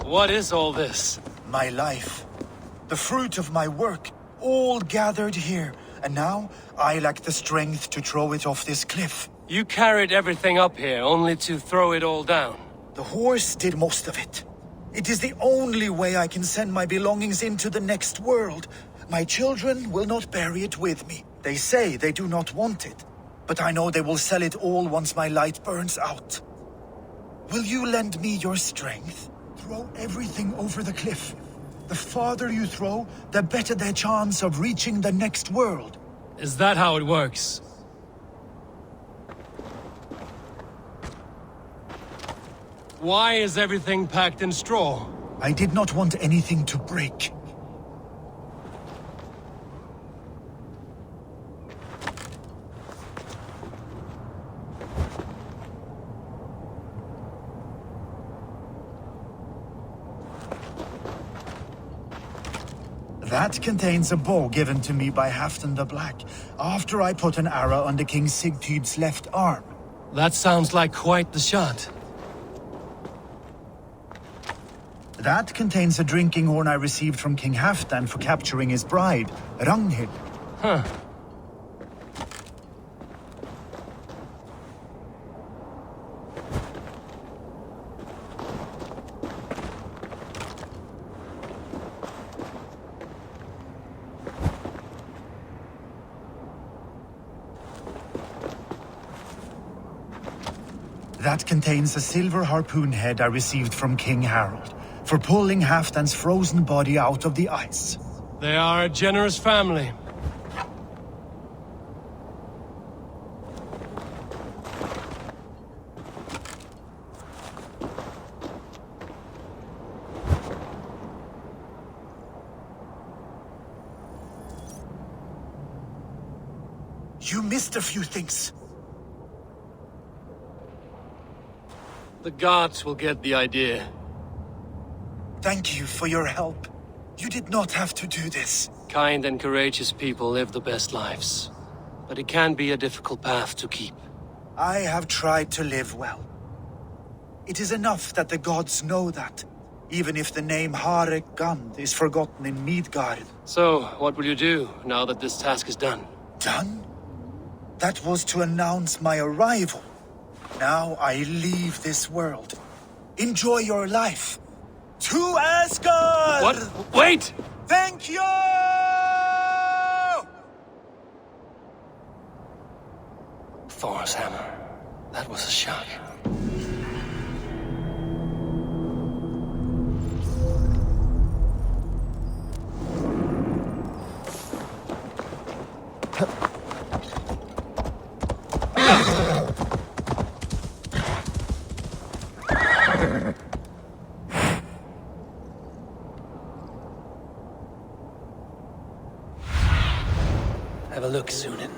What is all this? My life. The fruit of my work. All gathered here. And now, I lack the strength to throw it off this cliff. You carried everything up here, only to throw it all down. The horse did most of it. It is the only way I can send my belongings into the next world. My children will not bury it with me. They say they do not want it. But I know they will sell it all once my light burns out. Will you lend me your strength? Throw everything over the cliff. The farther you throw, the better their chance of reaching the next world. Is that how it works? Why is everything packed in straw? I did not want anything to break. That contains a bow given to me by Halfdan the Black, after I put an arrow under King Sigtyd's left arm. That sounds like quite the shot. That contains a drinking horn I received from King Halfdan for capturing his bride, Ragnhild. Huh. That contains a silver harpoon head I received from King Harald, for pulling Halfdan's frozen body out of the ice. They are a generous family. You missed a few things. The gods will get the idea. Thank you for your help. You did not have to do this. Kind and courageous people live the best lives. But it can be a difficult path to keep. I have tried to live well. It is enough that the gods know that, even if the name Harek Gand is forgotten in Midgard. So, what will you do now that this task is done? Done? That was to announce my arrival. Now I leave this world. Enjoy your life. To Asgard! What? Wait! Thank you! Thor's hammer. That was a shock. Have a look, Sunan.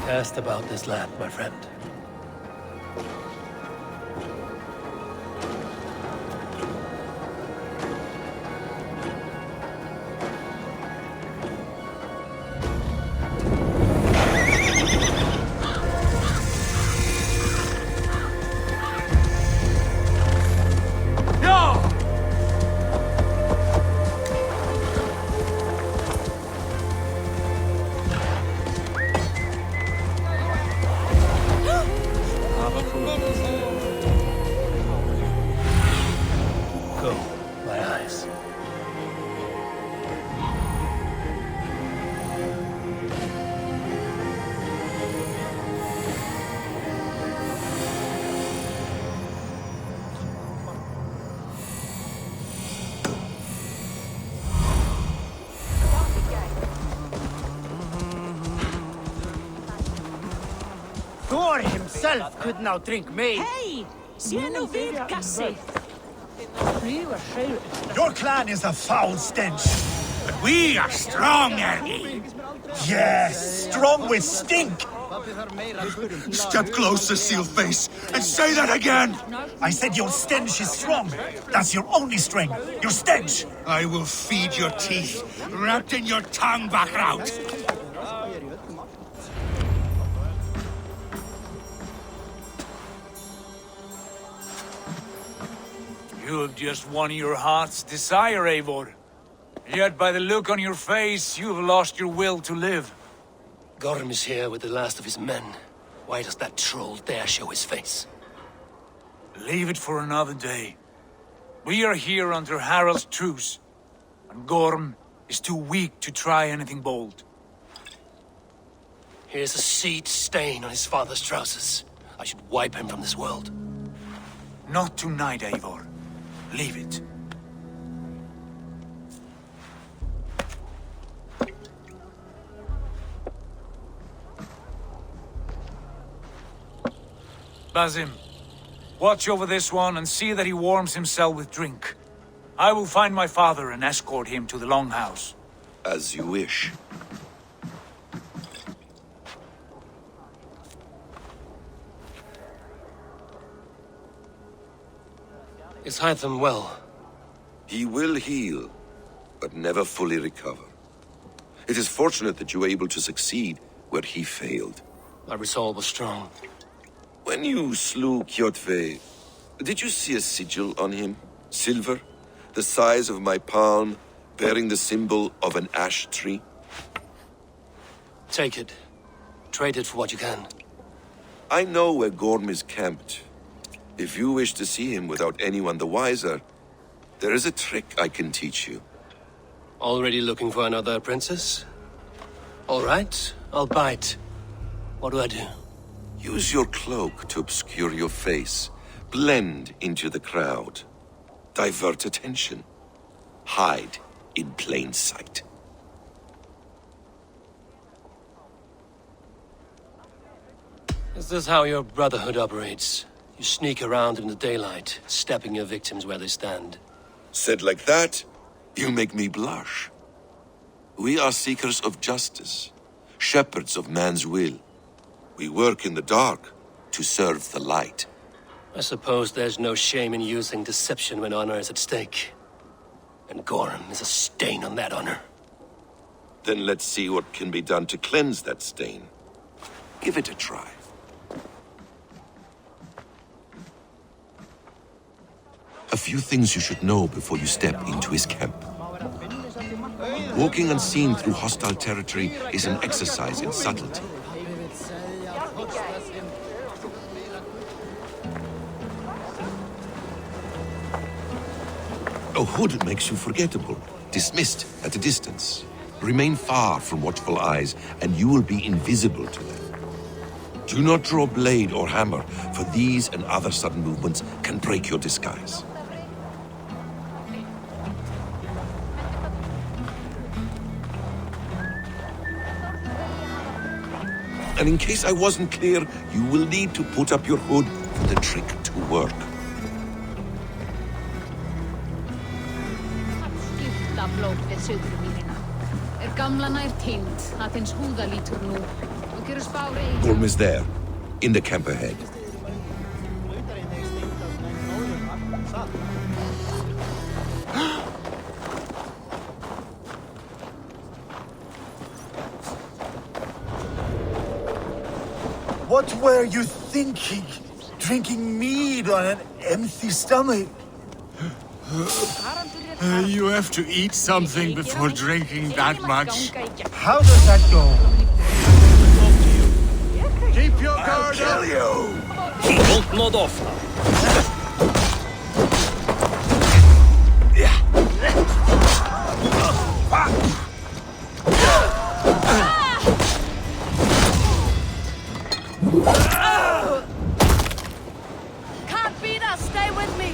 Cast about this land, my friend. Go, my eyes. Thor himself could not drink mead. Hej! Ser nog vedkasse! Your clan is a foul stench. But we are strong, Ergi. Yes, strong with stink. Step closer, Sealface, and say that again! I said your stench is strong. That's your only strength. Your stench. I will feed your teeth, wrapped in your tongue back out. You have just won your heart's desire, Eivor. Yet by the look on your face, you have lost your will to live. Gorm is here with the last of his men. Why does that troll dare show his face? Leave it for another day. We are here under Harald's truce, and Gorm is too weak to try anything bold. Here's a seed stain on his father's trousers. I should wipe him from this world. Not tonight, Eivor. Leave it. Basim, watch over this one and see that he warms himself with drink. I will find my father and escort him to the Longhouse. As you wish. Is Hytham well? He will heal, but never fully recover. It is fortunate that you were able to succeed where he failed. My resolve was strong. When you slew Kjotve, did you see a sigil on him? Silver? The size of my palm, bearing the symbol of an ash tree? Take it. Trade it for what you can. I know where Gorm is camped. If you wish to see him without anyone the wiser, there is a trick I can teach you. Already looking for another princess? All right, I'll bite. What do I do? Use your cloak to obscure your face. Blend into the crowd. Divert attention. Hide in plain sight. Is this how your Brotherhood operates? You sneak around in the daylight, stepping your victims where they stand. Said like that, you make me blush. We are seekers of justice, shepherds of man's will. We work in the dark to serve the light. I suppose there's no shame in using deception when honor is at stake. And Gorm is a stain on that honor. Then let's see what can be done to cleanse that stain. Give it a try. A few things you should know before you step into his camp. Walking unseen through hostile territory is an exercise in subtlety. A hood makes you forgettable, dismissed at a distance. Remain far from watchful eyes, and you will be invisible to them. Do not draw blade or hammer, for these and other sudden movements can can break your disguise. And in case I wasn't clear, you will need to put up your hood for the trick to work. Skipta blóðið suðurmýrina. Gamla nær týnd, að hins húða lítur nú. Og gerur spári í... Gorm is there, in the camp ahead. What were you thinking? Drinking mead on an empty stomach? You have to eat something before drinking that much. How does that go? Keep your guard up! Don't nod off. Can't beat us. Stay with me.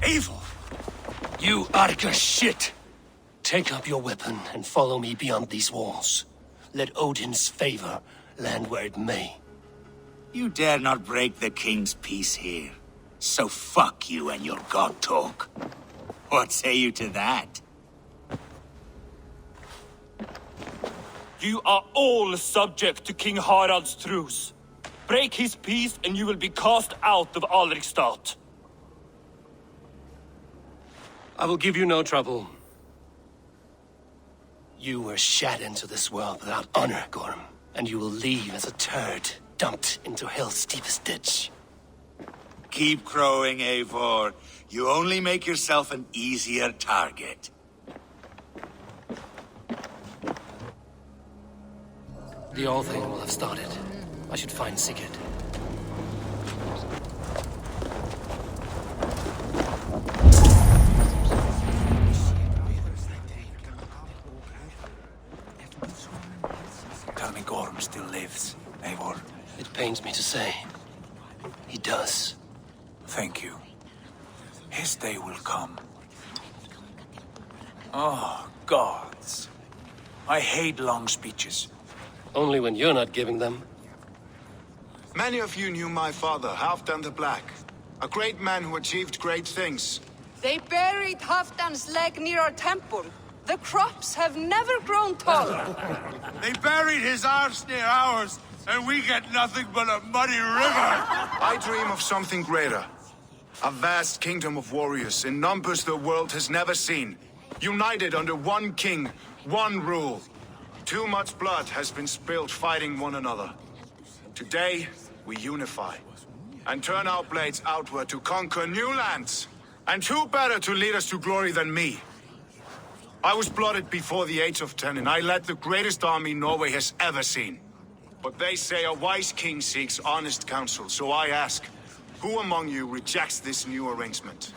Evil! You Arca shit! Take up your weapon and follow me beyond these walls. Let Odin's favor land where it may. You dare not break the king's peace here. So fuck you and your god talk. What say you to that? You are all subject to King Harald's truce. Break his peace and you will be cast out of Alrikstad. I will give you no trouble. You were shat into this world without honor, Gorm, and you will leave as a turd dumped into hell's deepest ditch. Keep crowing, Eivor. You only make yourself an easier target. The Althing will have started. I should find Sigurd. Tell me Gorm still lives, Eivor. It pains me to say. He does. Thank you. His day will come. Oh, gods. I hate long speeches. Only when you're not giving them. Many of you knew my father, Halfdan the Black. A great man who achieved great things. They buried Halfdan's leg near our temple. The crops have never grown taller. They buried his arse near ours, and we get nothing but a muddy river. I dream of something greater. A vast kingdom of warriors in numbers the world has never seen. United under one king, one rule. Too much blood has been spilled fighting one another. Today, we unify. And turn our blades outward to conquer new lands. And who better to lead us to glory than me? I was blooded before the age of 10, and I led the greatest army Norway has ever seen. But they say a wise king seeks honest counsel, so I ask, who among you rejects this new arrangement?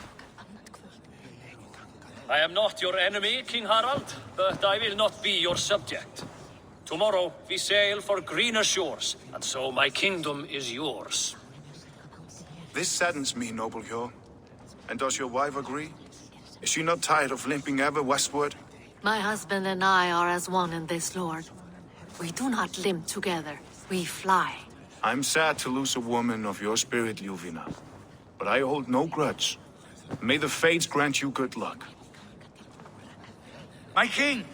I am not your enemy, King Harald, but I will not be your subject. Tomorrow we sail for greener shores, and so my kingdom is yours. This saddens me, noble Hjor. And does your wife agree? Is she not tired of limping ever westward? My husband and I are as one in this, Lord. We do not limp together. We fly. I'm sad to lose a woman of your spirit, Ljuvina. But I hold no grudge. May the fates grant you good luck. My king!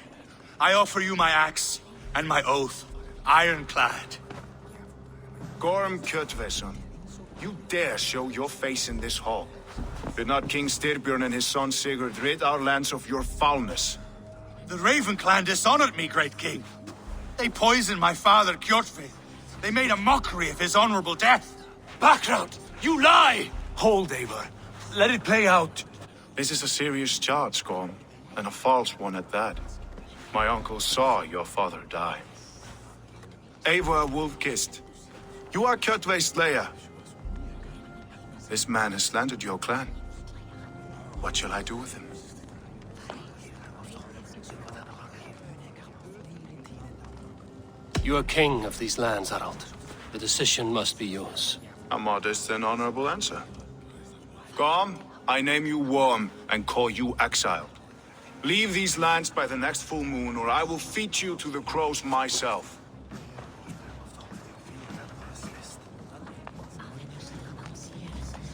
I offer you my axe and my oath, ironclad. Gorm Kjötveson, you dare show your face in this hall. Did not King Styrbjörn and his son Sigurd rid our lands of your foulness? The Raven clan dishonored me, great king. They poisoned my father, Kjotve. They made a mockery of his honorable death. Background! You lie! Hold, Eivor. Let it play out. This is a serious charge, Gorm, and a false one at that. My uncle saw your father die. Eivor Wolf-Kissed, you are Kjotve's slayer. This man has slandered your clan. What shall I do with him? You are king of these lands, Harald. The decision must be yours. A modest and honorable answer. Gorm, I name you Worm and call you exiled. Leave these lands by the next full moon, or I will feed you to the crows myself.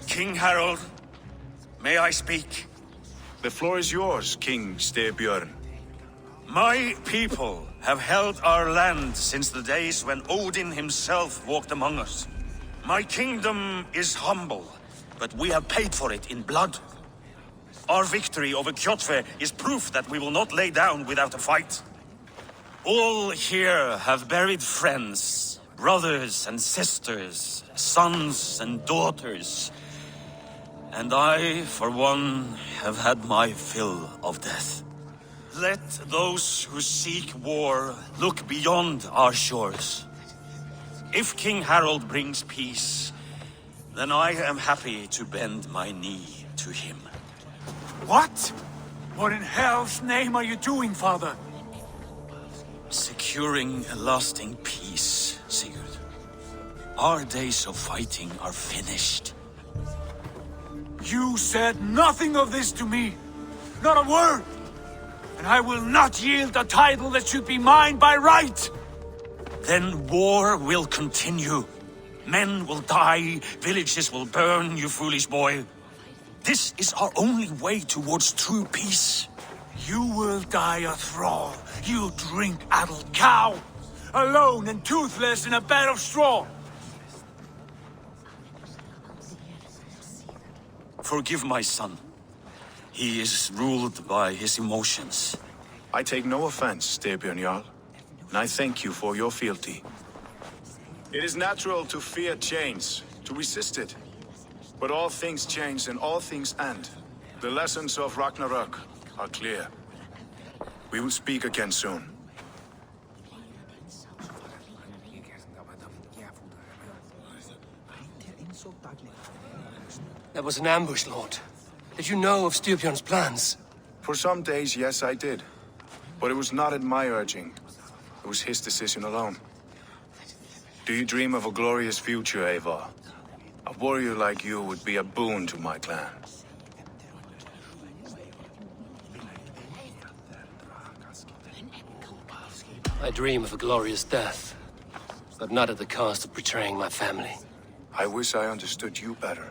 King Harald, may I speak? The floor is yours, King Styrbjörn. My people have held our land since the days when Odin himself walked among us. My kingdom is humble, but we have paid for it in blood. Our victory over Kjotve is proof that we will not lay down without a fight. All here have buried friends, brothers and sisters, sons and daughters. And I, for one, have had my fill of death. Let those who seek war look beyond our shores. If King Harald brings peace, then I am happy to bend my knee to him. What? What in hell's name are you doing, father? Securing a lasting peace, Sigurd. Our days of fighting are finished. You said nothing of this to me. Not a word. And I will not yield a title that should be mine by right. Then war will continue. Men will die, villages will burn, you foolish boy. This is our only way towards true peace. You will die a thrall. You drink-addled cow. Alone and toothless in a bed of straw. Forgive my son. He is ruled by his emotions. I take no offense, Styrbjörn Jarl, and I thank you for your fealty. It is natural to fear change, to resist it. But all things change and all things end. The lessons of Ragnarok are clear. We will speak again soon. That was an ambush, Lord. Did you know of Styrbjörn's plans? For some days, yes, I did. But it was not at my urging. It was his decision alone. Do you dream of a glorious future, Eivor? A warrior like you would be a boon to my clan. I dream of a glorious death, but not at the cost of betraying my family. I wish I understood you better.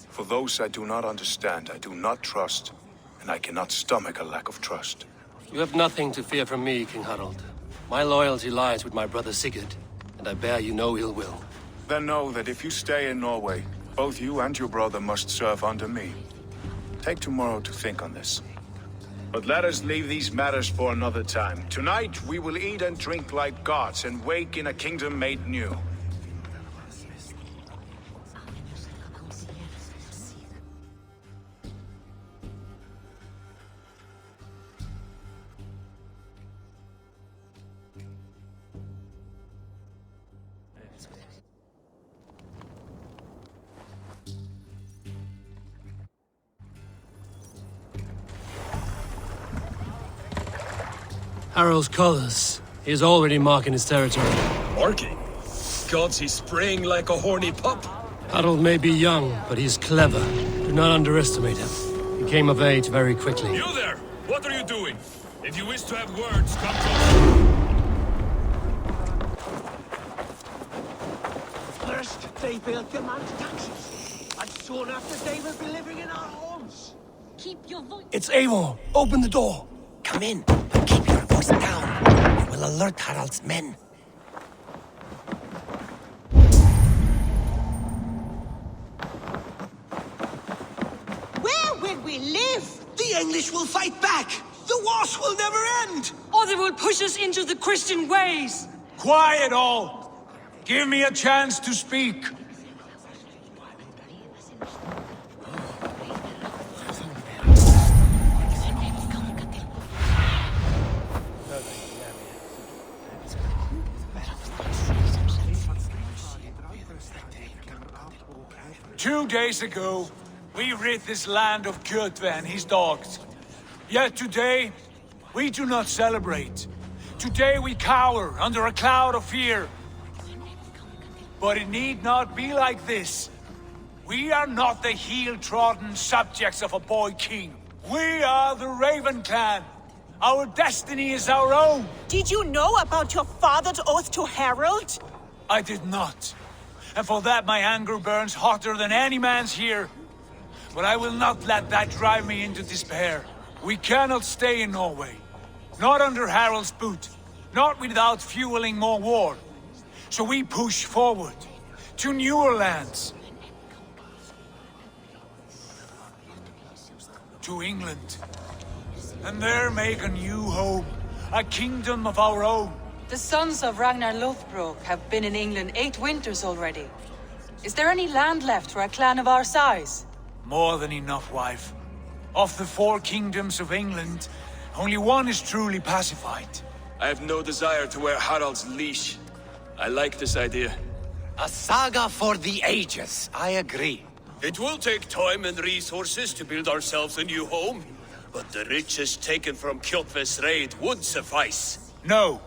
For those I do not understand, I do not trust, and I cannot stomach a lack of trust. You have nothing to fear from me, King Harald. My loyalty lies with my brother Sigurd, and I bear you no ill will. Then know that if you stay in Norway, both you and your brother must serve under me. Take tomorrow to think on this. But let us leave these matters for another time. Tonight we will eat and drink like gods and wake in a kingdom made new. Harald's colors. He is already marking his territory. Marking? Gods, he's spraying like a horny pup. Harald may be young, but he's clever. Do not underestimate him. He came of age very quickly. You there! What are you doing? If you wish to have words, come closer. First, they built the man's taxes, and soon after they will be living in our homes. Keep your voice. It's Eivor. Open the door. Come in, but keep your voice down. will alert Harald's men. Where will we live? The English will fight back! The wars will never end! Or they will push us into the Christian ways! Quiet all! Give me a chance to speak. Two days ago, we rid this land of Kjotve and his dogs. Yet today, we do not celebrate. Today we cower under a cloud of fear. But it need not be like this. We are not the heel-trodden subjects of a boy king. We are the Raven clan. Our destiny is our own. Did you know about your father's oath to Harald? I did not. And for that my anger burns hotter than any man's here. But I will not let that drive me into despair. We cannot stay in Norway. Not under Harald's boot. Not without fueling more war. So we push forward. To newer lands. To England. And there make a new home. A kingdom of our own. The sons of Ragnar Lothbrok have been in England 8 winters already. Is there any land left for a clan of our size? More than enough, wife. Of the 4 kingdoms of England, only one is truly pacified. I have no desire to wear Harald's leash. I like this idea. A saga for the ages, I agree. It will take time and resources to build ourselves a new home, but the riches taken from Kjotve's raid would suffice. No.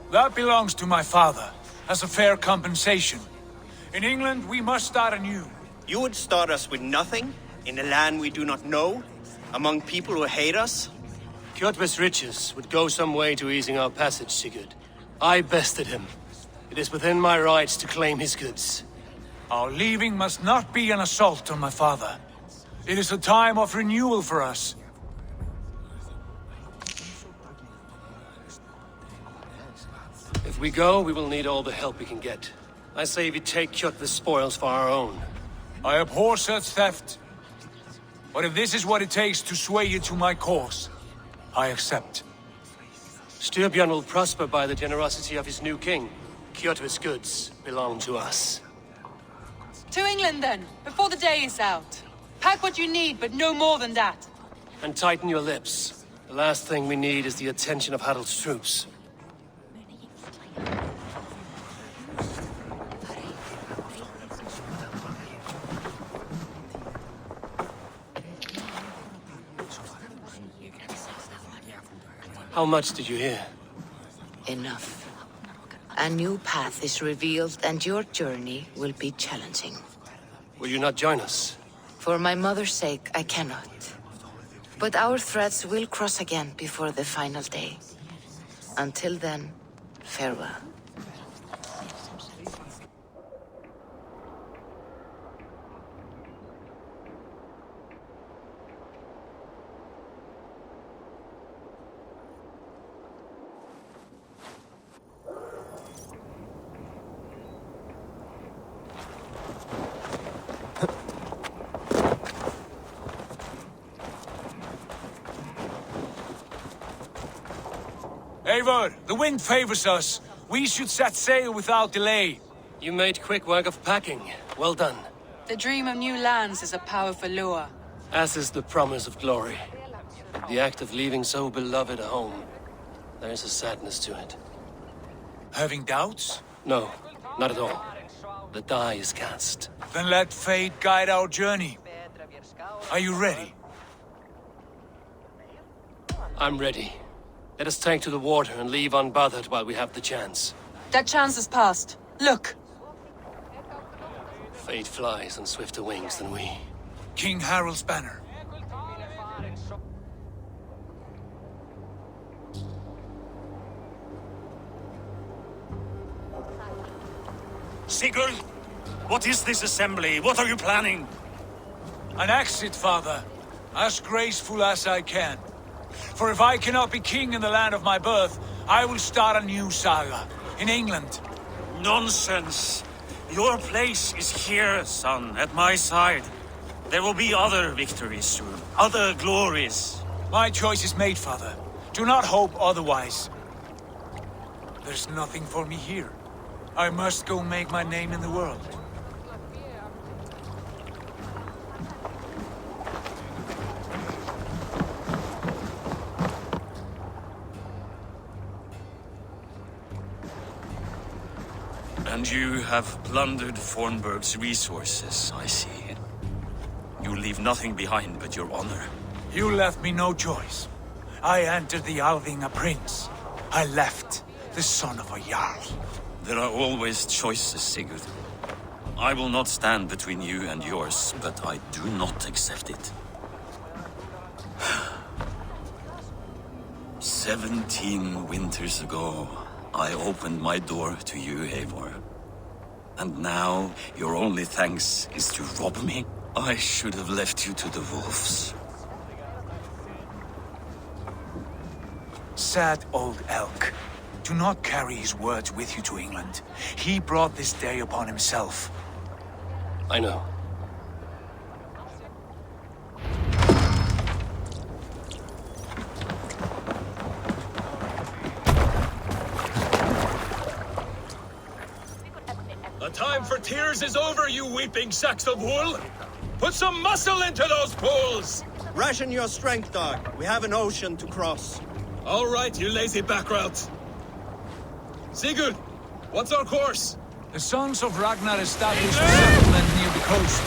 That belongs to my father, as a fair compensation. In England, we must start anew. You would start us with nothing? In a land we do not know? Among people who hate us? Kjotve's riches would go some way to easing our passage, Sigurd. I bested him. It is within my rights to claim his goods. Our leaving must not be an assault on my father. It is a time of renewal for us. If we go, we will need all the help we can get. I say we take Kjotve's spoils for our own. I abhor such theft. But if this is what it takes to sway you to my cause, I accept. Styrbjörn will prosper by the generosity of his new king. Kjotve's goods belong to us. To England then, before the day is out. Pack what you need, but no more than that. And tighten your lips. The last thing we need is the attention of Harald's troops. How much did you hear? Enough. A new path is revealed and your journey will be challenging. Will you not join us? For my mother's sake, I cannot. But our threads will cross again before the final day. Until then, farewell. Eivor, the wind favors us. We should set sail without delay. You made quick work of packing. Well done. The dream of new lands is a powerful lure. As is the promise of glory. The act of leaving so beloved a home. There is a sadness to it. Having doubts? No, not at all. The die is cast. Then let fate guide our journey. Are you ready? I'm ready. Let us take to the water and leave unbothered while we have the chance. That chance is past. Look! Fate flies on swifter wings than we. King Harald's banner. Sigurd, what is this assembly? What are you planning? An exit, father. As graceful as I can. For if I cannot be king in the land of my birth, I will start a new saga. In England. Nonsense! Your place is here, son, at my side. There will be other victories soon, other glories. My choice is made, father. Do not hope otherwise. There's nothing for me here. I must go make my name in the world. And you have plundered Fornburg's resources, I see. You leave nothing behind but your honor. You left me no choice. I entered the Alving a prince. I left the son of a Jarl. There are always choices, Sigurd. I will not stand between you and yours, but I do not accept it. 17 winters ago, I opened my door to you, Eivor. And now, your only thanks is to rob me? I should have left you to the wolves. Sad old elk. Do not carry his words with you to England. He brought this day upon himself. I know. The time for tears is over, you weeping sacks of wool! Put some muscle into those bulls! Ration your strength, dog. We have an ocean to cross. All right, you lazy backrout. Sigurd, what's our course? The sons of Ragnar established a settlement near the coast.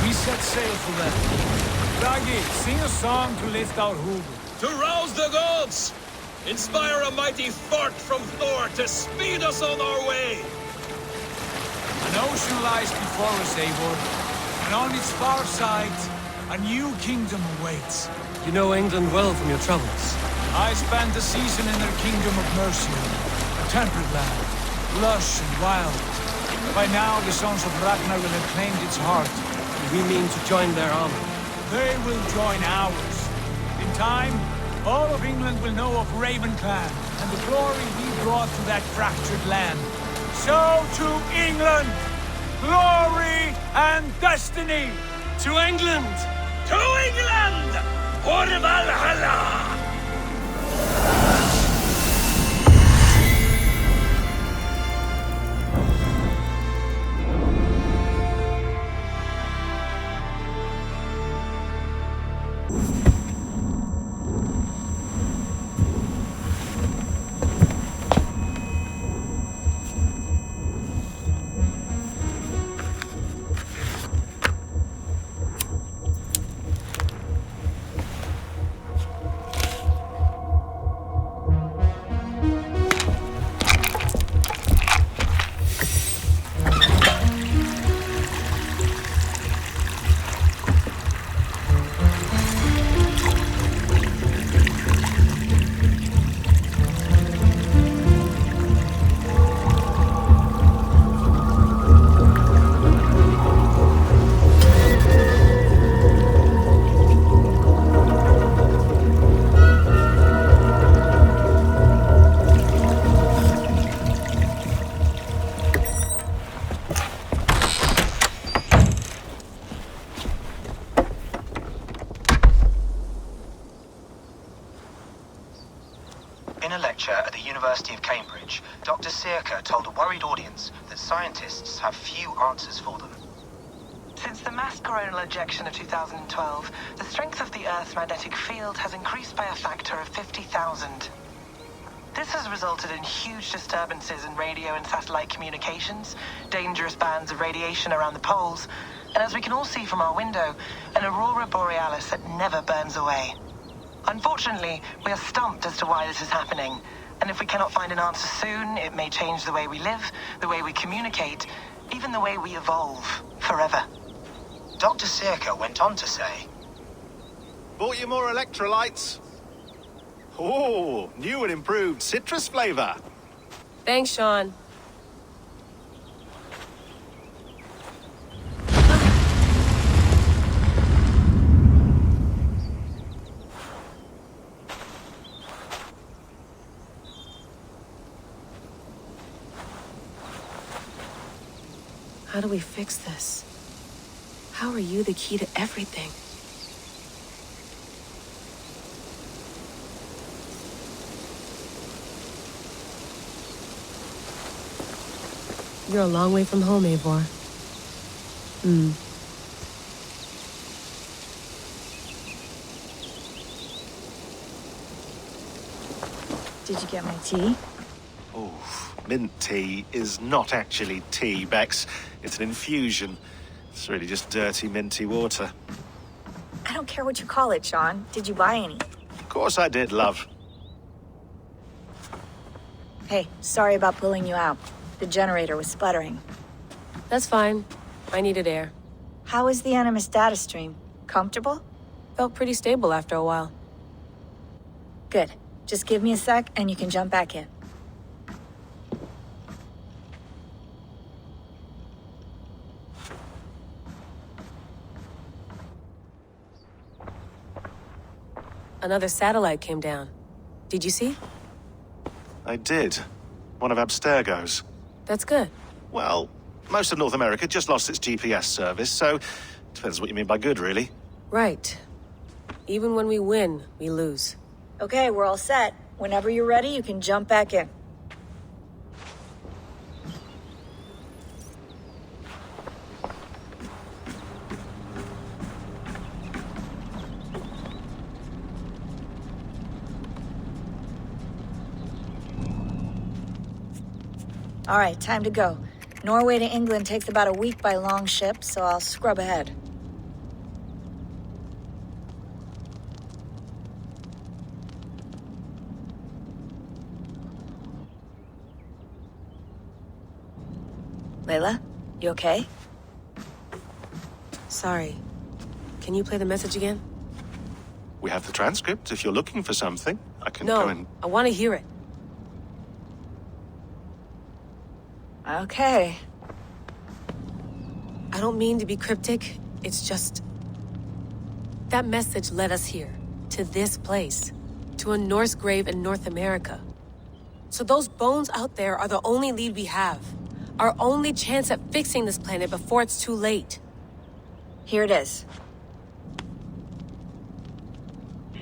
We set sail for them. Raggi, sing a song to lift our hood. To rouse the gods! Inspire a mighty fart from Thor to speed us on our way! An ocean lies before us, Eivor, and on its far side, a new kingdom awaits. You know England well from your travels. I spent a season in their kingdom of Mercia, a temperate land, lush and wild. By now, the sons of Ragnar will have claimed its heart. We mean to join their army. They will join ours. In time, all of England will know of Raven Clan and the glory we brought to that fractured land. So to England, glory and destiny. To England! To England! For Valhalla! In a lecture at the University of Cambridge, Dr. Circa told a worried audience that scientists have few answers for them. Since the mass coronal ejection of 2012, the strength of the Earth's magnetic field has increased by a factor of 50,000. This has resulted in huge disturbances in radio and satellite communications, dangerous bands of radiation around the poles, and as we can all see from our window, an aurora borealis that never burns away. Unfortunately, we are stumped as to why this is happening, and if we cannot find an answer soon, it may change the way we live, the way we communicate, even the way we evolve, forever. Dr. Circa went on to say, "Bought you more electrolytes? Oh, new and improved citrus flavor." Thanks, Sean. How do we fix this? How are you the key to everything? You're a long way from home, Eivor. Did you get my tea? Oh, mint tea is not actually tea, Bex. It's an infusion. It's really just dirty, minty water. I don't care what you call it, Sean. Did you buy any? Of course I did, love. Hey, sorry about pulling you out. The generator was sputtering. That's fine. I needed air. How is the Animus data stream? Comfortable? Felt pretty stable after a while. Good. Just give me a sec and you can jump back in. Another satellite came down. Did you see? I did. One of Abstergo's. That's good. Well, most of North America just lost its GPS service, so depends what you mean by good, really. Right. Even when we win, we lose. Okay, we're all set. Whenever you're ready, you can jump back in. All right, time to go. Norway to England takes about a week by long ship, so I'll scrub ahead. Layla, you okay? Sorry. Can you play the message again? We have the transcript. If you're looking for something, I can go and... No, I want to hear it. Okay. I don't mean to be cryptic. It's just... that message led us here. To this place. To a Norse grave in North America. So those bones out there are the only lead we have. Our only chance at fixing this planet before it's too late. Here it is.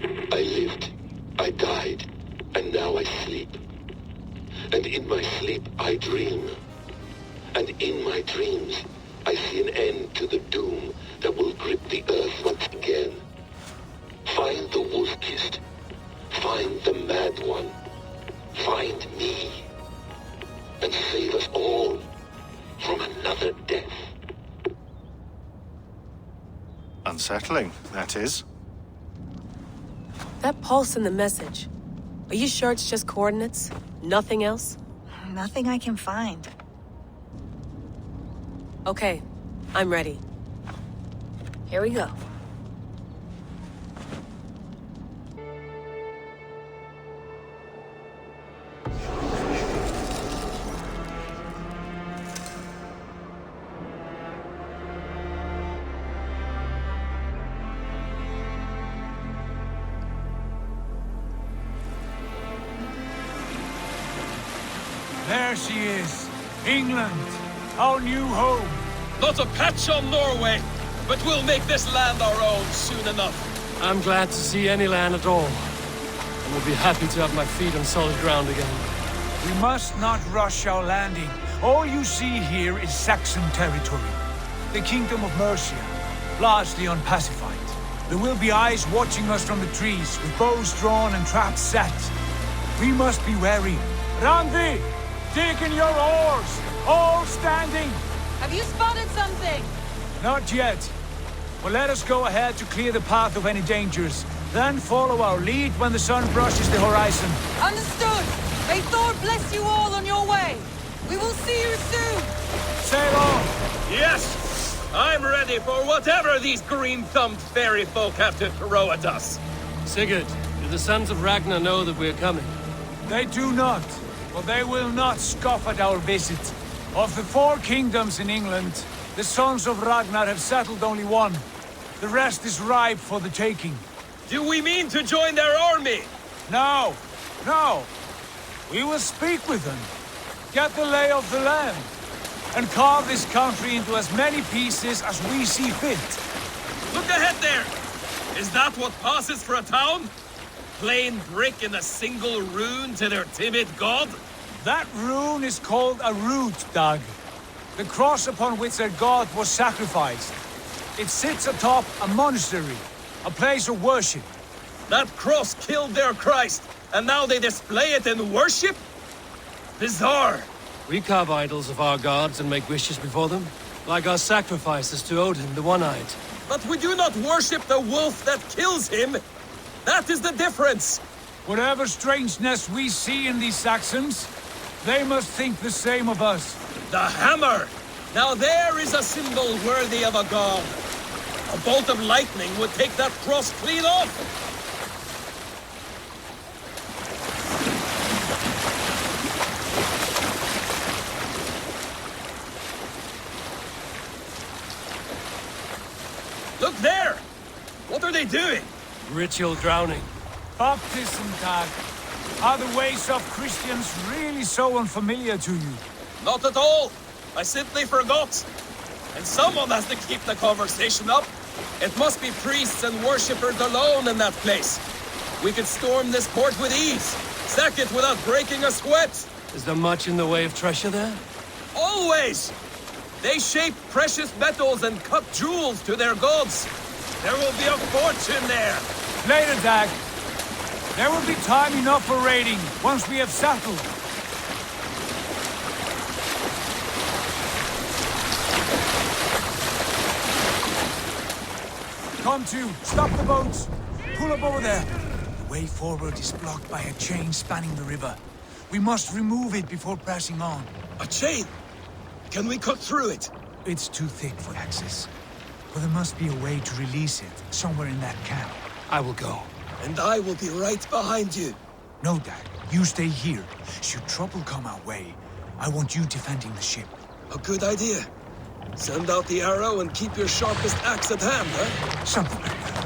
I lived, I died, and now I sleep. And in my sleep I dream. And in my dreams I see an end to the doom that will grip the earth once again. Find the wolf-kissed. Find the mad one. Find me. And save us all from another death. Unsettling, that is. That pulse in the message. Are you sure it's just coordinates? Nothing else? Nothing I can find. Okay, I'm ready. Here we go. There she is. England. Our new home. Not a patch on Norway, but we'll make this land our own soon enough. I'm glad to see any land at all. And will be happy to have my feet on solid ground again. We must not rush our landing. All you see here is Saxon territory. The Kingdom of Mercia, largely unpacified. There will be eyes watching us from the trees, with bows drawn and traps set. We must be wary. Randi! Dig in your oars! All standing! Have you spotted something? Not yet. But let us go ahead to clear the path of any dangers. Then follow our lead when the sun brushes the horizon. Understood! May Thor bless you all on your way! We will see you soon! Sail on! Yes! I'm ready for whatever these green-thumbed fairy folk have to throw at us. Sigurd, do the sons of Ragnar know that we're coming? They do not, but they will not scoff at our visit. Of the 4 kingdoms in England, the sons of Ragnar have settled only one. The rest is ripe for the taking. Do we mean to join their army? No, no. We will speak with them. Get the lay of the land. and carve this country into as many pieces as we see fit. Look ahead there! Is that what passes for a town? Plain brick in a single rune to their timid god? That rune is called a root, Doug. The cross upon which their god was sacrificed. It sits atop a monastery, a place of worship. That cross killed their Christ, and now they display it in worship? Bizarre. We carve idols of our gods and make wishes before them, like our sacrifices to Odin, the One-Eyed. But we do not worship the wolf that kills him. That is the difference. Whatever strangeness we see in these Saxons, they must think the same of us. The hammer! Now there is a symbol worthy of a god. A bolt of lightning would take that cross clean off. Look there! What are they doing? Ritual drowning. Baptism, Tag. Are the ways of Christians really so unfamiliar to you? Not at all. I simply forgot. And someone has to keep the conversation up. It must be priests and worshippers alone in that place. We could storm this port with ease. Sack it without breaking a sweat. Is there much in the way of treasure there? Always! They shape precious metals and cut jewels to their gods. There will be a fortune there. Later, Dag. There will be time enough for raiding once we have settled. Come to, stop the boats. Pull up over there. The way forward is blocked by a chain spanning the river. We must remove it before pressing on. A chain? Can we cut through it? It's too thick for access. But there must be a way to release it, somewhere in that camp. I will go. And I will be right behind you. No, Dad. You stay here. Should trouble come our way, I want you defending the ship. A good idea. Send out the arrow and keep your sharpest axe at hand, huh? Something like that.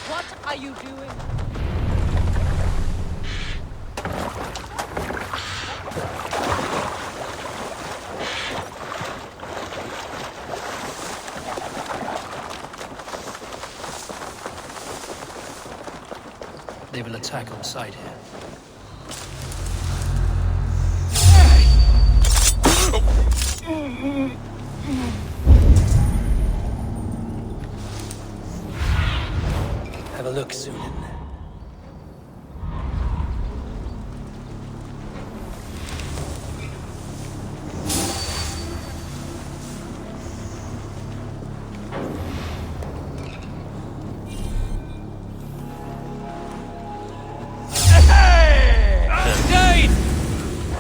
What are you doing? They will attack on sight here. Have a look, soon.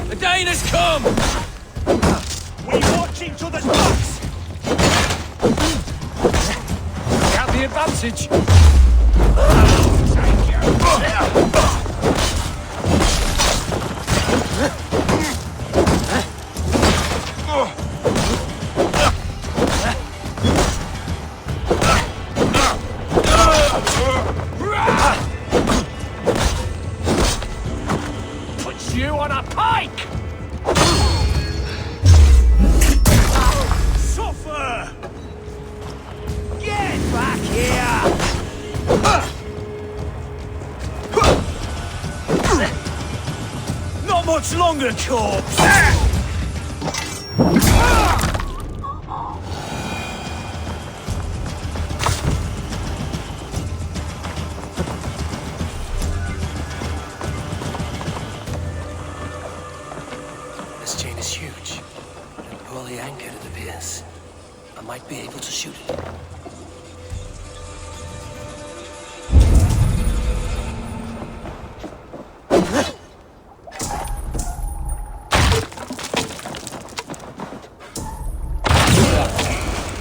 The Dane has come! We watch each other's backs! Got the advantage! Put you on a pike! Suffer! Get back here! Not much longer, corpse! This chain is huge, and poorly anchored, it appears. I might be able to shoot it.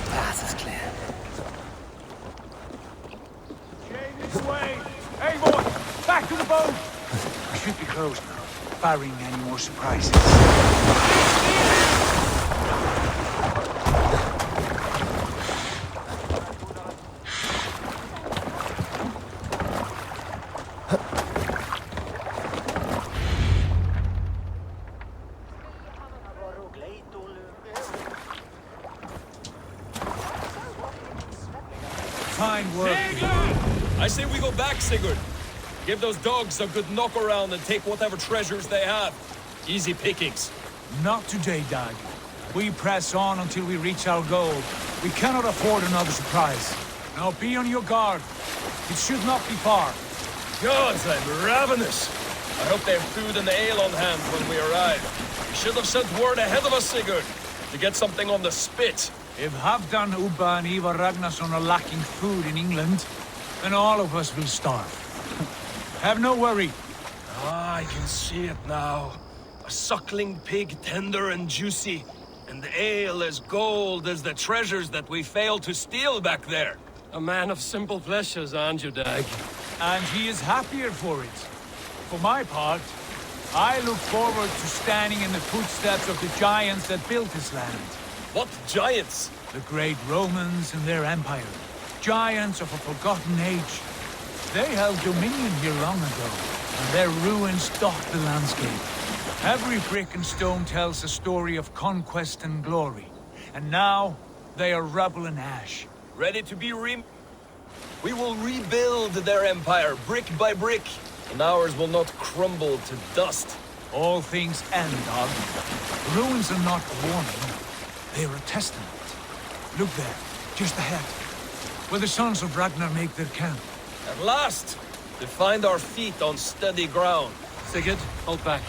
Path is clear. Chain this way! Hey, boy! Back to the boat! We should be close now, barring any more surprises. fine work. I say we go back, Sigurd. Give those dogs a good knock around and take whatever treasures they have. Easy pickings. Not today, Dag. We press on until we reach our goal. We cannot afford another surprise. Now be on your guard. It should not be far. Gods, I'm ravenous. I hope they have food and ale on hand when we arrive. We should have sent word ahead of us, Sigurd, to get something on the spit. If Halfdan, Ubba and Ivar Ragnarsson are lacking food in England, then all of us will starve. Have no worry. Ah, I can see it now. A suckling pig, tender and juicy, and ale as gold as the treasures that we failed to steal back there. A man of simple pleasures, aren't you, Dag? And he is happier for it. For my part, I look forward to standing in the footsteps of the giants that built this land. What giants? The great Romans and their empire. Giants of a forgotten age. They held dominion here long ago, and their ruins dot the landscape. Every brick and stone tells a story of conquest and glory. And now, they are rubble and ash. Ready to be We will rebuild their empire, brick by brick, and ours will not crumble to dust. All things end, Dog. Ruins are not a warning. They are a testament. Look there, just ahead, where the sons of Ragnar make their camp. At last! To find our feet on steady ground. Sigurd, hold back.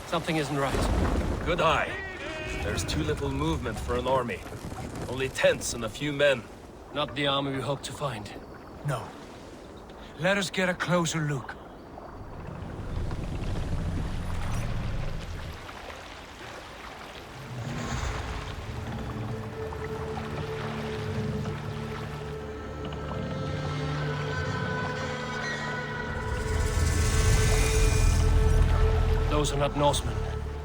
Something isn't right. Good eye. There's too little movement for an army. Only tents and a few men. Not the army we hope to find. No. Let us get a closer look. Those are not Norsemen.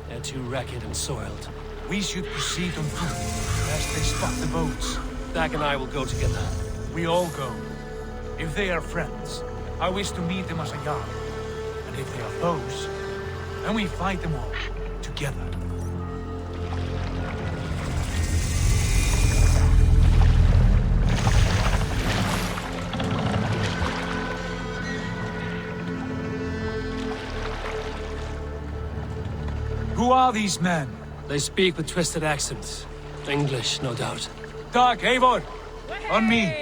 They're too ragged and soiled. We should proceed on foot, lest they spot the boats. Dag and I will go together. We all go. If they are friends, I wish to meet them as a Jarl. And if they are foes, then we fight them all, together. Who are these men? They speak with twisted accents. English, no doubt. Dag, Eivor! On me!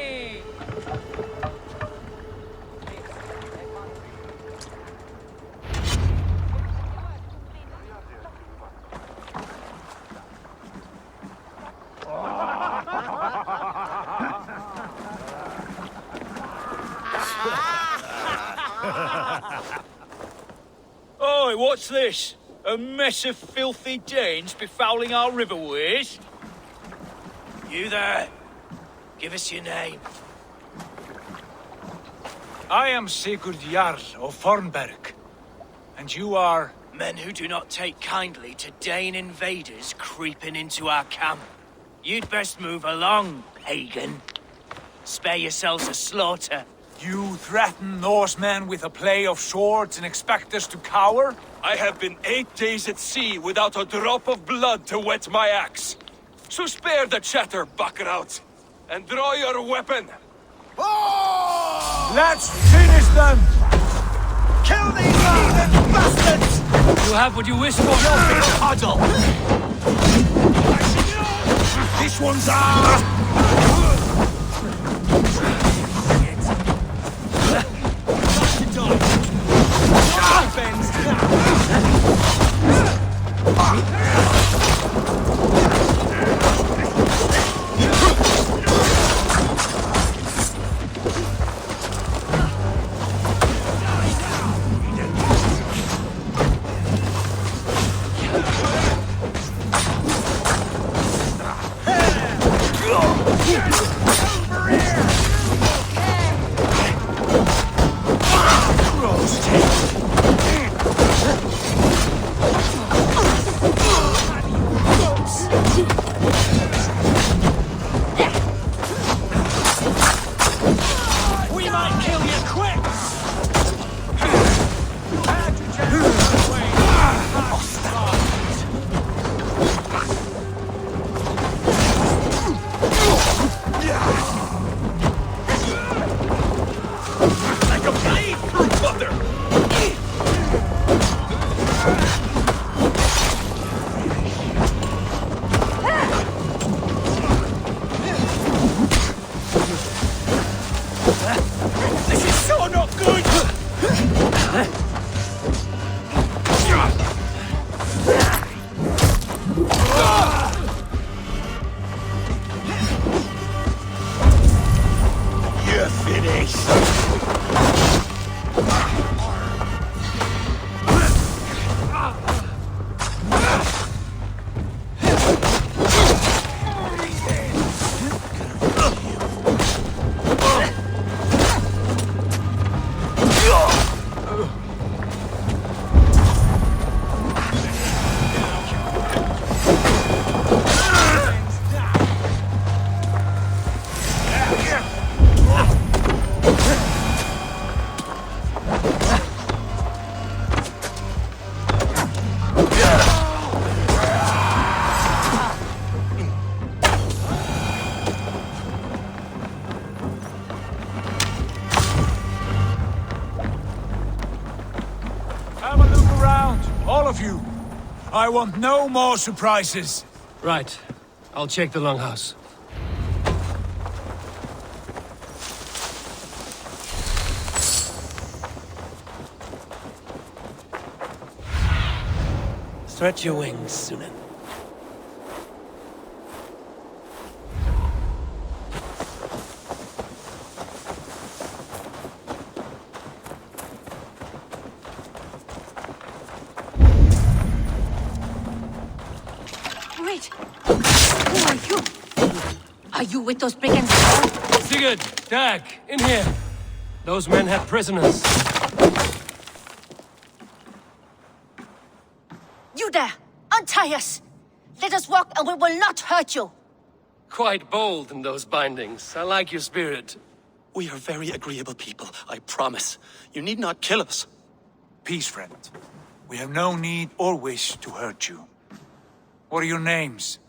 Oi, what's this? A mess of filthy Danes befouling our riverways? You there? Give us your name. I am Sigurd Jarl of Fornberg. And you are? Men who do not take kindly to Dane invaders creeping into our camp. You'd best move along, pagan. Spare yourselves a slaughter. You threaten Norsemen with a play of swords and expect us to cower? I have been 8 days at sea without a drop of blood to wet my axe. So spare the chatter, Buckerout, and draw your weapon. Oh! Let's finish them! Kill these heathen bastards! You have what you wish for, your big puddle! This one's ours! I want no more surprises. Right. I'll check the longhouse. Stretch your wings, Sunan. Wait! Who are you? Are you with those brigands? Sigurd! Dag! In here! Those men have prisoners. You there! Untie us! Let us walk and we will not hurt you! Quite bold in those bindings. I like your spirit. We are very agreeable people, I promise. You need not kill us. Peace, friend. We have no need or wish to hurt you. What are your names?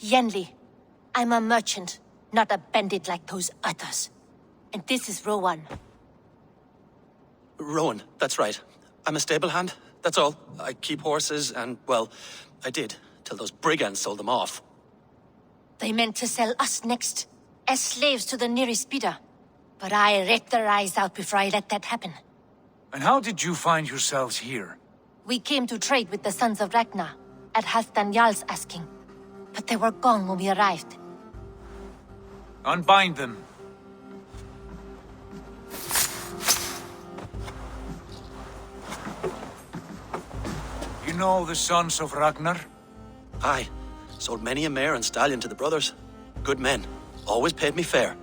Yenli. I'm a merchant, not a bandit like those others. And this is Rowan. Rowan, that's right. I'm a stable hand, that's all. I keep horses and, well, I did, till those brigands sold them off. They meant to sell us next, as slaves to the nearest bidder. But I ripped their eyes out before I let that happen. And how did you find yourselves here? We came to trade with the Sons of Ragnar, at Halfdan Jarl's asking. But they were gone when we arrived. Unbind them. You know the Sons of Ragnar? Aye. Sold many a mare and stallion to the brothers. Good men. Always paid me fair.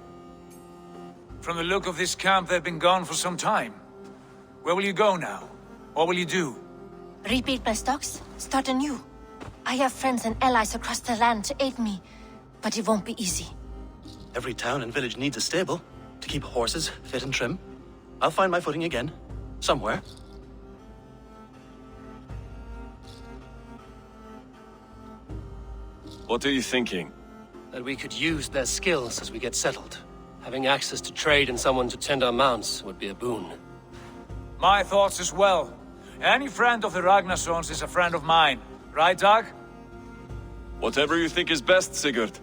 From the look of this camp, they've been gone for some time. Where will you go now? What will you do? Rebuild my stocks, start anew. I have friends and allies across the land to aid me, but it won't be easy. Every town and village needs a stable to keep horses fit and trim. I'll find my footing again. Somewhere. What are you thinking? That we could use their skills as we get settled. Having access to trade and someone to tend our mounts would be a boon. My thoughts as well. Any friend of the Ragnarsons is a friend of mine. Right, Dag? Whatever you think is best, Sigurd.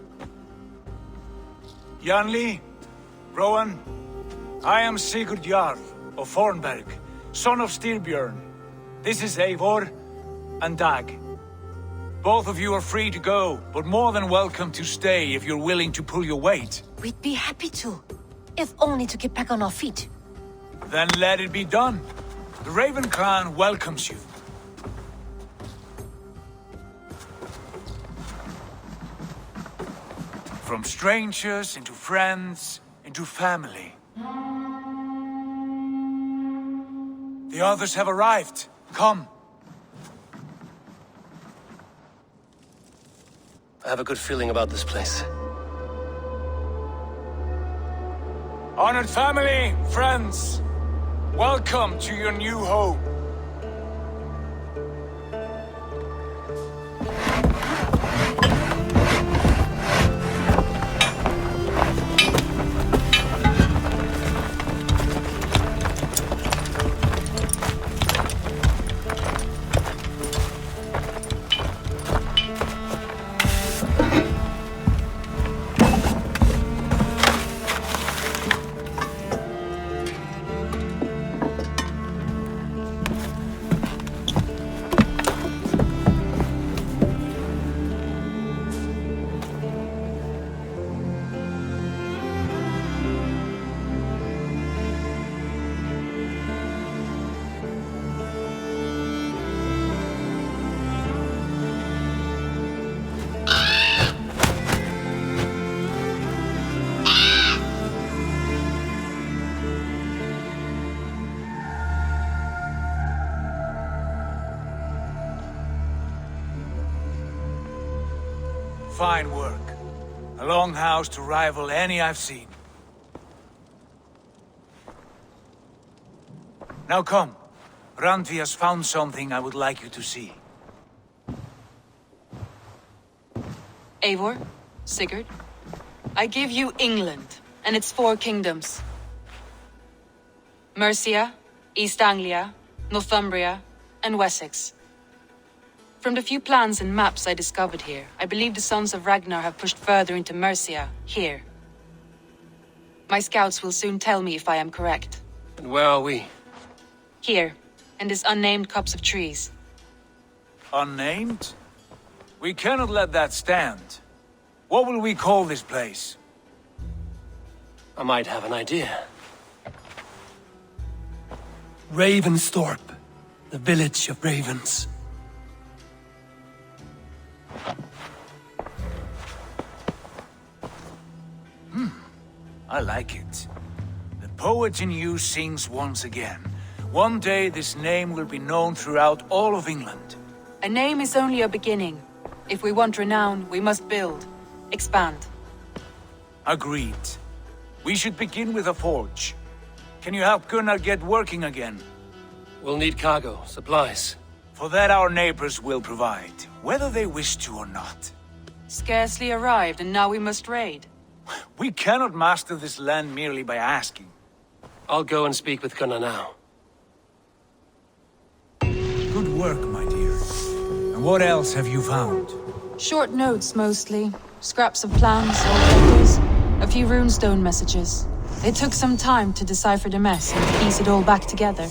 Janli, Rowan, I am Sigurd Jarl of Fornberg, son of Styrbjörn. This is Eivor and Dag. Both of you are free to go, but more than welcome to stay if you're willing to pull your weight. We'd be happy to, if only to get back on our feet. Then let it be done. The Raven clan welcomes you. From strangers into friends, into family. The others have arrived. Come. I have a good feeling about this place. Honored family, friends, welcome to your new home. Fine work. A longhouse to rival any I've seen. Now come. Randvi has found something I would like you to see. Eivor, Sigurd, I give you England and its 4 kingdoms. Mercia, East Anglia, Northumbria, and Wessex. From the few plans and maps I discovered here, I believe the Sons of Ragnar have pushed further into Mercia, here. My scouts will soon tell me if I am correct. And where are we? Here, in this unnamed copse of trees. Unnamed? We cannot let that stand. What will we call this place? I might have an idea. Ravensthorpe, the village of ravens. I like it. The poet in you sings once again. One day this name will be known throughout all of England. A name is only a beginning. If we want renown, we must build, expand. Agreed. We should begin with a forge. Can you help Gunnar get working again? We'll need cargo, supplies. For that our neighbors will provide, whether they wish to or not. Scarcely arrived, and now we must raid. We cannot master this land merely by asking. I'll go and speak with Gunnar now. Good work, my dear. And what else have you found? Short notes, mostly. Scraps of plans, old letters, a few runestone messages. It took some time to decipher the mess and piece it all back together.